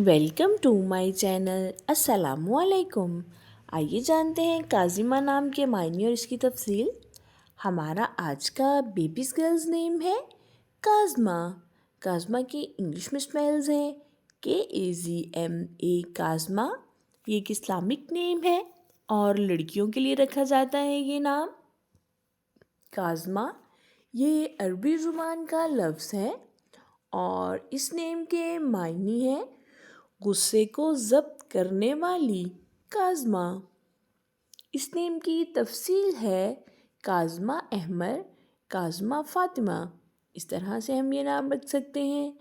Welcome to my channel. अस्सलामुअलैकुम। आइए जानते हैं काजिमा नाम के मायने और इसकी तफसील। हमारा आज का बेबीज़ गर्ल्स नेम है काज़मा। काज़मा की इंग्लिश में स्पेल्स हैं KAZMA काज़मा। ये एक इस्लामिक नेम है और लड़कियों के लिए रखा जाता है ये नाम काज़मा। ये अरबी ज़ुबान का लफ्ज़ है और इस नेम के मायने हैं गुस्से को ज़ब्त करने वाली काज़मा। इस नेम की तफसील है काज़मा अहमद, काज़मा फ़ातिमा। इस तरह से हम ये नाम रख सकते हैं।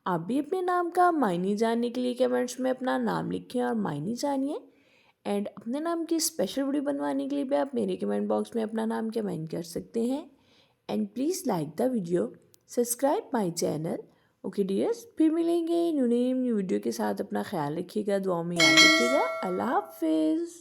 आप भी अपने नाम का मायने जानने के लिए कमेंट्स में अपना नाम लिखें और मायने जानिए। एंड अपने नाम की स्पेशल वीडियो बनवाने के लिए भी आप मेरे कमेंट बॉक्स में अपना नाम कमेंट कर सकते हैं। And please like the video, subscribe my channel. Okay dears, फिर मिलेंगे न्यू नेम न्यू वीडियो के साथ। अपना ख्याल रखिएगा, दुआओं में याद रखिएगा। अल्लाह हाफिज़।